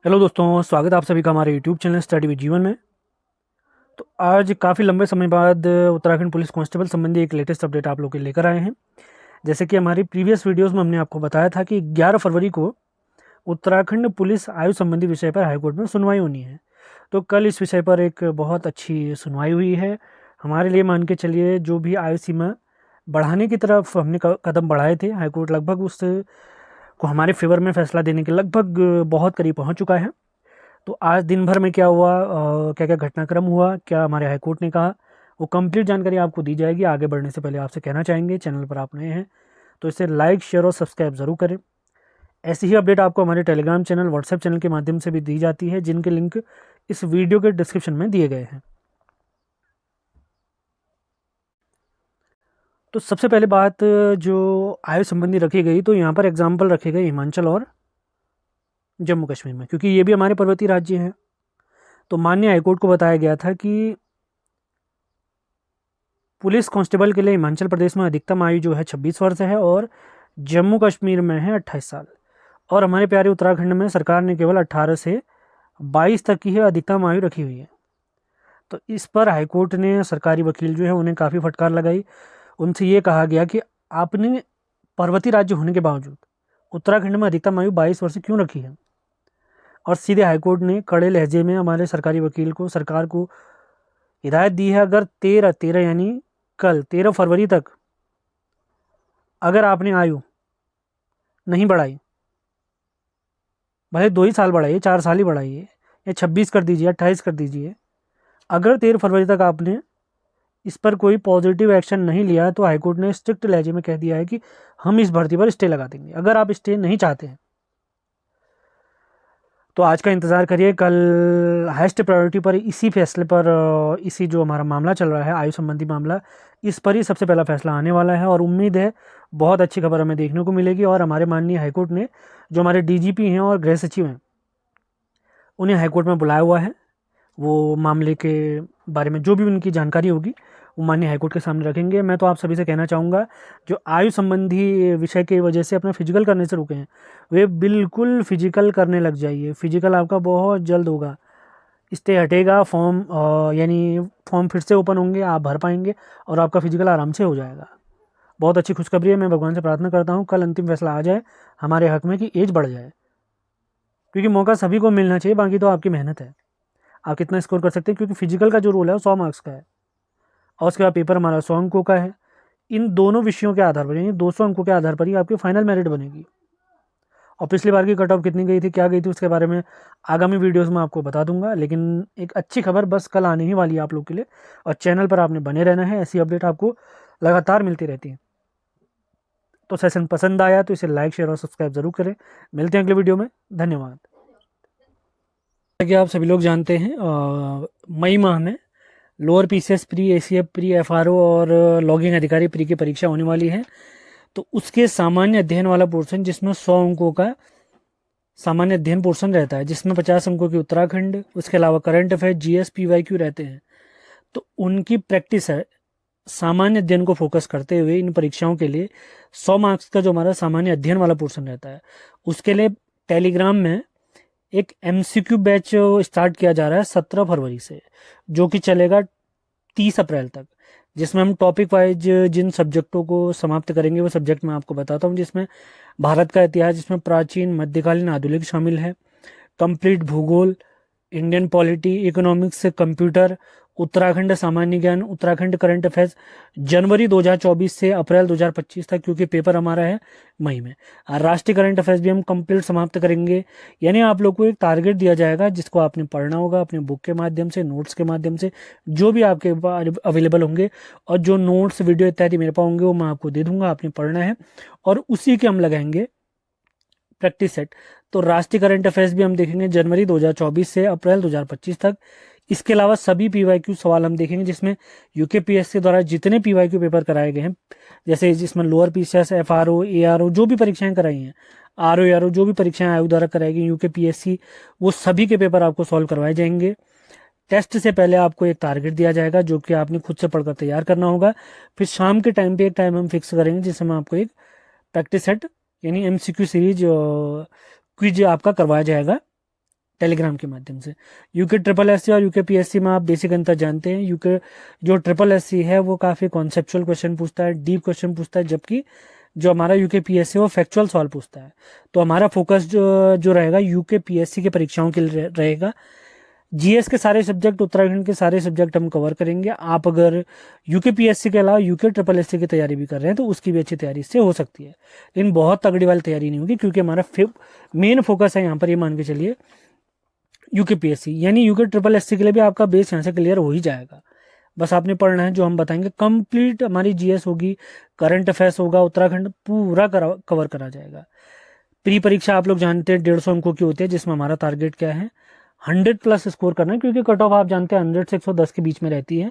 Hello दोस्तों, स्वागत है आप सभी का हमारे यूट्यूब चैनल स्टडी विद जीवन में। तो आज काफ़ी लंबे समय बाद उत्तराखंड पुलिस कांस्टेबल संबंधी एक लेटेस्ट अपडेट आप लोग के लेकर आए हैं। जैसे कि हमारी प्रीवियस वीडियोस में हमने आपको बताया था कि 11 फरवरी को उत्तराखंड पुलिस आयु संबंधी विषय पर हाईकोर्ट में सुनवाई होनी है। तो कल इस विषय पर एक बहुत अच्छी सुनवाई हुई है। हमारे लिए मान के चलिए, जो भी आयु सीमा बढ़ाने की तरफ हमने कदम बढ़ाए थे, हाईकोर्ट लगभग उस को हमारे फेवर में फैसला देने के लगभग बहुत करीब पहुंच चुका है। तो आज दिन भर में क्या हुआ, क्या क्या घटनाक्रम हुआ, क्या हमारे हाईकोर्ट ने कहा, वो कंप्लीट जानकारी आपको दी जाएगी। आगे बढ़ने से पहले आपसे कहना चाहेंगे, चैनल पर आप नए हैं तो इसे लाइक, शेयर और सब्सक्राइब ज़रूर करें। ऐसी ही अपडेट आपको हमारे टेलीग्राम चैनल, व्हाट्सएप चैनल के माध्यम से भी दी जाती है, जिनके लिंक इस वीडियो के डिस्क्रिप्शन में दिए गए हैं। तो सबसे पहले बात जो आयु संबंधी रखी गई, तो यहाँ पर एग्जाम्पल रखे गए हिमाचल और जम्मू कश्मीर में, क्योंकि ये भी हमारे पर्वतीय राज्य हैं। तो माननीय हाईकोर्ट को बताया गया था कि पुलिस कांस्टेबल के लिए हिमाचल प्रदेश में अधिकतम आयु जो है 26 वर्ष है और जम्मू कश्मीर में है 28 साल। और हमारे प्यारे उत्तराखंड में सरकार ने केवल 18 से 22 तक की है अधिकतम आयु रखी हुई है। तो इस पर हाईकोर्ट ने सरकारी वकील जो है उन्हें काफ़ी फटकार लगाई। उनसे ये कहा गया कि आपने पर्वतीय राज्य होने के बावजूद उत्तराखंड में अधिकतम आयु 22 वर्ष क्यों रखी है। और सीधे हाईकोर्ट ने कड़े लहजे में हमारे सरकारी वकील को, सरकार को हिदायत दी है, अगर 13 यानी कल 13 फरवरी तक अगर आपने आयु नहीं बढ़ाई, भले 2 ही साल बढ़ाइए, 4 साल ही बढ़ाइए, या 26 कर दीजिए, 28 कर दीजिए, अगर 13 फरवरी तक आपने इस पर कोई पॉजिटिव एक्शन नहीं लिया तो हाईकोर्ट ने स्ट्रिक्ट लहजे में कह दिया है कि हम इस भर्ती पर स्टे लगा देंगे। अगर आप स्टे नहीं चाहते हैं तो आज का इंतज़ार करिए। कल हाईएस्ट प्रायोरिटी पर इसी फैसले पर, इसी जो हमारा मामला चल रहा है आयु संबंधी मामला, इस पर ही सबसे पहला फैसला आने वाला है। और उम्मीद है बहुत अच्छी खबर हमें देखने को मिलेगी। और हमारे माननीय हाईकोर्ट ने जो हमारे डीजीपी हैं और गृह सचिव हैं, उन्हें हाईकोर्ट में बुलाया हुआ है। वो मामले के बारे में जो भी उनकी जानकारी होगी वो माननीय हाईकोर्ट के सामने रखेंगे। मैं तो आप सभी से कहना चाहूँगा, जो आयु संबंधी विषय की वजह से अपना फिजिकल करने से रुके हैं, वे बिल्कुल फिजिकल करने लग जाइए। फिजिकल आपका बहुत जल्द होगा, स्टे हटेगा, फॉर्म यानी फॉर्म फिर से ओपन होंगे, आप भर पाएंगे और आपका फिजिकल आराम से हो जाएगा। बहुत अच्छी खुशखबरी है। मैं भगवान से प्रार्थना करता हूँ कल अंतिम फैसला आ जाए हमारे हक में कि एज बढ़ जाए, क्योंकि मौका सभी को मिलना चाहिए। बाकी तो आपकी मेहनत है, आप कितना स्कोर कर सकते हैं, क्योंकि फिजिकल का जो रोल है वो 100 मार्क्स का है और उसके बाद पेपर हमारा 100 अंकों का है। इन दोनों विषयों के आधार पर, यानी 200 अंकों के आधार पर ही आपकी फाइनल मेरिट बनेगी। और पिछली बार की कट ऑफ कितनी गई थी, क्या गई थी, उसके बारे में आगामी वीडियोस में आपको बता दूंगा। लेकिन एक अच्छी खबर बस कल आने ही वाली है आप लोग के लिए, और चैनल पर आपने बने रहना है। ऐसी अपडेट आपको लगातार मिलती रहती है। तो सेशन पसंद आया तो इसे लाइक, शेयर और सब्सक्राइब जरूर करें। मिलते हैं अगले वीडियो में। धन्यवाद। जैसा कि आप सभी लोग जानते हैं, मई माह में lower PCS pre, ACF pre, FRO और लॉगिंग अधिकारी प्री की परीक्षा होने वाली है। तो उसके सामान्य अध्ययन वाला पोर्शन, जिसमें 100 अंकों का सामान्य अध्ययन पोर्शन रहता है, जिसमें 50 अंकों की उत्तराखंड, उसके अलावा करंट अफेयर, जीएस, पीवाईक्यू रहते हैं। तो उनकी प्रैक्टिस है, सामान्य अध्ययन को फोकस करते हुए इन परीक्षाओं के लिए 100 मार्क्स का जो हमारा सामान्य अध्ययन वाला पोर्शन रहता है, उसके लिए टेलीग्राम में एक एमसीक्यू बैच स्टार्ट किया जा रहा है 17 फरवरी से, जो कि चलेगा 30 अप्रैल तक, जिसमें हम टॉपिक वाइज जिन सब्जेक्टों को समाप्त करेंगे वो सब्जेक्ट मैं आपको बताता हूँ। जिसमें भारत का इतिहास, जिसमें प्राचीन, मध्यकालीन, आधुनिक शामिल है, कंप्लीट भूगोल, Indian polity, economics, computer, Uttarakhand सामान्य ज्ञान, उत्तराखंड करंट अफेयर्स, जनवरी 2024 से अप्रैल 2025 तक, क्योंकि पेपर हमारा है मई में। और राष्ट्रीय करंट अफेयर्स भी हम कंप्लीट समाप्त करेंगे। यानी आप लोग को एक टारगेट दिया जाएगा जिसको आपने पढ़ना होगा अपने बुक के माध्यम से, नोट्स के माध्यम से, जो भी आपके अवेलेबल होंगे। और जो नोट्स, वीडियो इत्यादि मेरे पास होंगे वो मैं आपको दे दूंगा, आपने पढ़ना है और उसी के हम लगाएंगे प्रैक्टिस सेट। तो राष्ट्रीय करंट अफेयर्स भी हम देखेंगे जनवरी 2024 से अप्रैल 2025 तक। इसके अलावा सभी पीवाईक्यू सवाल हम देखेंगे, जिसमें यूकेपीएससी द्वारा जितने पीवाईक्यू पेपर कराए गए हैं, जैसे जिसमें लोअर पीसीएस, एफआरओ, एआरओ, जो भी परीक्षाएं कराई हैं, आरओ, एआरओ, जो भी परीक्षाएं आयोग द्वारा कराई गई यूकेपीएससी, वो सभी के पेपर आपको सॉल्व करवाए जाएंगे। टेस्ट से पहले आपको एक टारगेट दिया जाएगा जो कि आपने खुद से पढ़कर तैयार करना होगा। फिर शाम के टाइम पे एक टाइम हम फिक्स करेंगे जिसमें आपको एक प्रैक्टिस सेट यानी एमसीक्यू सीरीज क्विज आपका करवाया जाएगा टेलीग्राम के माध्यम से। यूके ट्रिपल एस सी और यूके पीएससी में आप बेसिक अंतर जानते हैं। यूके जो ट्रिपल एस सी है वो काफ़ी कॉन्सेप्चुअल क्वेश्चन पूछता है, डीप क्वेश्चन पूछता है, जबकि जो हमारा यूके पीएससी वो फैक्चुअल सवाल पूछता है। तो हमारा फोकस जो रहेगा यूके पीएससी की परीक्षाओं के लिए रहेगा। जीएस के सारे सब्जेक्ट, उत्तराखंड के सारे सब्जेक्ट हम कवर करेंगे। आप अगर यूके पीएससी के अलावा यूके ट्रिपल एससी की तैयारी भी कर रहे हैं तो उसकी भी अच्छी तैयारी इससे हो सकती है, लेकिन बहुत तगड़ी वाली तैयारी नहीं होगी, क्योंकि हमारा मेन फोकस है यहाँ पर, ये मान के चलिए यूके पीएससी। यानी यूके ट्रिपल एससी के लिए भी आपका बेस यहाँ से क्लियर हो ही जाएगा। बस आपने पढ़ना है, जो हम बताएंगे कंप्लीट हमारी जीएस होगी, करंट अफेयर्स होगा, उत्तराखंड पूरा कवर करा जाएगा। प्री परीक्षा आप लोग जानते हैं 150 अंकों की होती है, जिसमें हमारा टारगेट क्या है 100+ स्कोर करना है, क्योंकि कट ऑफ आप जानते हैं 100 से 110 के बीच में रहती है,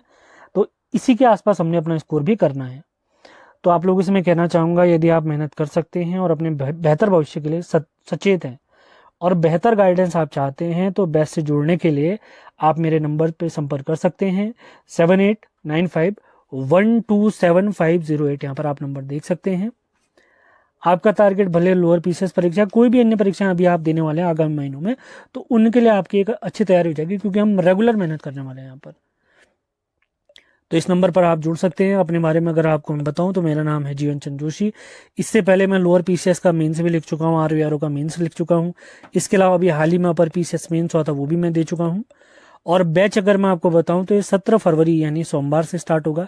तो इसी के आसपास हमने अपना स्कोर भी करना है। तो आप लोगों से मैं कहना चाहूँगा, यदि आप मेहनत कर सकते हैं और अपने बेहतर भविष्य के लिए सचेत हैं और बेहतर गाइडेंस आप चाहते हैं, तो बेस्ट से जुड़ने के लिए आप मेरे नंबर पे संपर्क कर सकते हैं 7895127508। यहाँ पर आप नंबर देख सकते हैं। आपका टारगेट भले लोअर पीसीएस परीक्षा, कोई भी अन्य परीक्षा अभी आप देने वाले हैं आगामी महीनों में, तो उनके लिए आपकी एक अच्छी तैयारी हो जाएगी, क्योंकि हम रेगुलर मेहनत करने वाले हैं यहाँ पर। तो इस नंबर पर आप जुड़ सकते हैं। अपने बारे में अगर आपको मैं बताऊं तो मेरा नाम है जीवन चंद जोशी। इससे पहले मैं लोअर पीसीएस का मेंस भी लिख चुका हूं, आरवीआरओ का मेंस लिख चुका हूं। इसके अलावा अभी हाल ही में अपर पीसीएस मेंस हुआ था, वो भी मैं दे चुका हूं। और बैच अगर मैं आपको बताऊं तो ये 17 फरवरी यानी सोमवार से स्टार्ट होगा।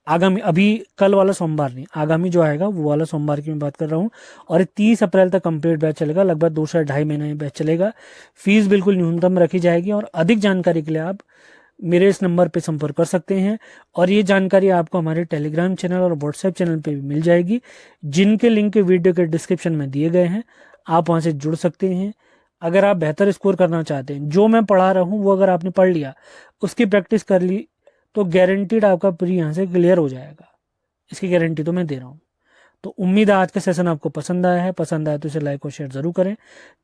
आगामी, अभी कल वाला सोमवार नहीं, आगामी जो आएगा वो वाला सोमवार की मैं बात कर रहा हूँ। और 30 अप्रैल तक कंप्लीट बैच चलेगा, लगभग 2 से 2.5 महीने बैच चलेगा। फीस बिल्कुल न्यूनतम रखी जाएगी, और अधिक जानकारी के लिए आप मेरे इस नंबर पे संपर्क कर सकते हैं। और ये जानकारी आपको हमारे टेलीग्राम चैनल और व्हाट्सएप चैनल पे भी मिल जाएगी, जिनके लिंक वीडियो के डिस्क्रिप्शन में दिए गए हैं। आप वहाँ से जुड़ सकते हैं। अगर आप बेहतर स्कोर करना चाहते हैं, जो मैं पढ़ा रहा हूँ वो अगर आपने पढ़ लिया, उसकी प्रैक्टिस कर ली, तो गारंटीड आपका प्री यहाँ से क्लियर हो जाएगा। इसकी गारंटी तो मैं दे रहा हूँ। तो उम्मीद है आज का सेशन आपको पसंद आया है। पसंद आया तो इसे लाइक और शेयर जरूर करें।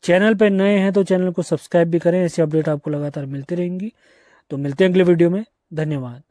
चैनल पे नए हैं तो चैनल को सब्सक्राइब भी करें, ऐसी अपडेट आपको लगातार मिलती रहेंगी। तो मिलते हैं अगले वीडियो में। धन्यवाद।